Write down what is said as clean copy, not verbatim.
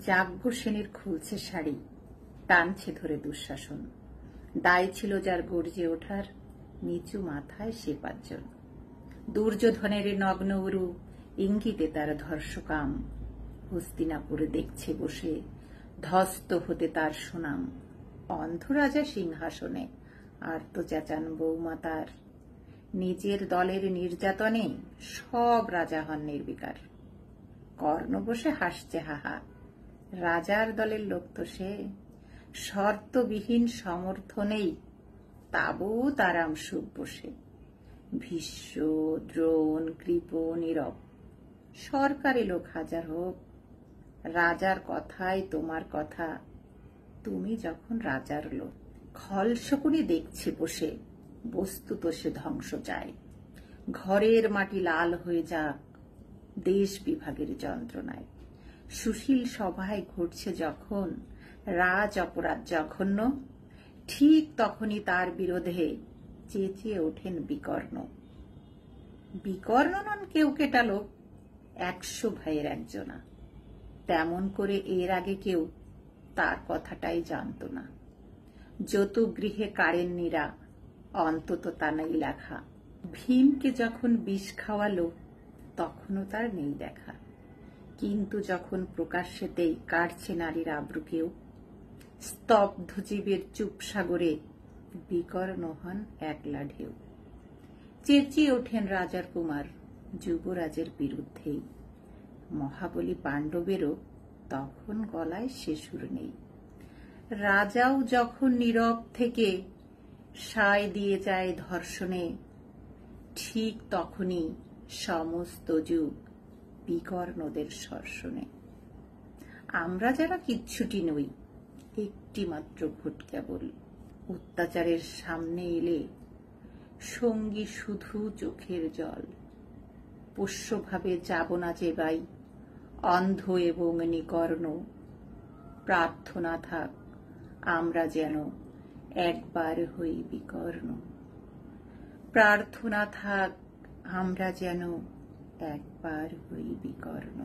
যাজ্ঞসেনের খুলছে শাড়ি, টানছে ধরে দুঃশাসন। দায় ছিল যার গর্জে ওঠার, নিচু মাথায় সে 5 জন। দুর্যোধনের নগ্ন উরু, ইঙ্গিতে তার ধর্ষকাম। হস্তিনাপুরে দেখছে বসে, ধস্ত হতে তার সুনাম। অন্ধ রাজা সিংহাসনে, আর তো চেঁচান বৌমা তার। নিজের দলের নির্যাতনে সব রাজা হন নির্বিকার। কর্ণ বসে হাসছে হাহা, রাজার দলের লোক তো সে। শর্তবিহীন সমর্থনেই তাবৎ আরাম সুখ বসে। ভীষ্ম, দ্রোণ, কৃপ, নীরব, সরকারি লোক হাজার হোক, রাজার কথাই তোমার কথা, তুমি যখন রাজার লোক। খলশকুনি দেখছে বসে, বস্তুত সে ধ্বংস চায়। ঘরের মাটি লাল হয়ে যাক দেশ বিভাগের যন্ত্রণায়। সুশীল সভায় ঘটছে যখন রাজ অপরাধ জঘন্য, ঠিক তখনই তার বিরোধে চেঁচিয়ে ওঠেন বিকর্ণ। বিকর্ণ নন কেউ কেটা লোক, 100 ভাইয়ের একজনা। তেমন করে এর আগে কেউ তার কথাটাই জানত না। যত গৃহে কারেন্নিরা, অন্তত তা নেই লেখা। ভীমকে যখন বিষ খাওয়ালো, তখনও তার নেই দেখা। কিন্তু যখন প্রকাশ্যেতেই কাটছে নারীর আব্রুকেও, স্তব্ধ জীবের চুপ সাগরে বিকর্ণ হন একলা ঢেউ। চেঁচিয়ে ওঠেন রাজার কুমার যুবরাজের বিরুদ্ধেই। মহাবলী পাণ্ডবেরও তখন গলায় সে সুর নেই। রাজাও যখন নীরব থেকে সায় দিয়ে যায় ধর্ষণে, ঠিক তখনই সমস্ত যুগ বিকর্ণদের শর্ষণে। আমরা যারা কিচ্ছুটি নই, একটি মাত্র ভোট কেবল। অত্যাচারের সামনে এলে সঙ্গী শুধু চোখের জল। পোষ্যভাবে যাব না যে বাই, অন্ধ এবং নিকর্ণ। প্রার্থনা থাক আমরা যেন একবার হই বিকর্ণ। প্রার্থনা থাক আমরা যেন একবার হই বিকর্ণ।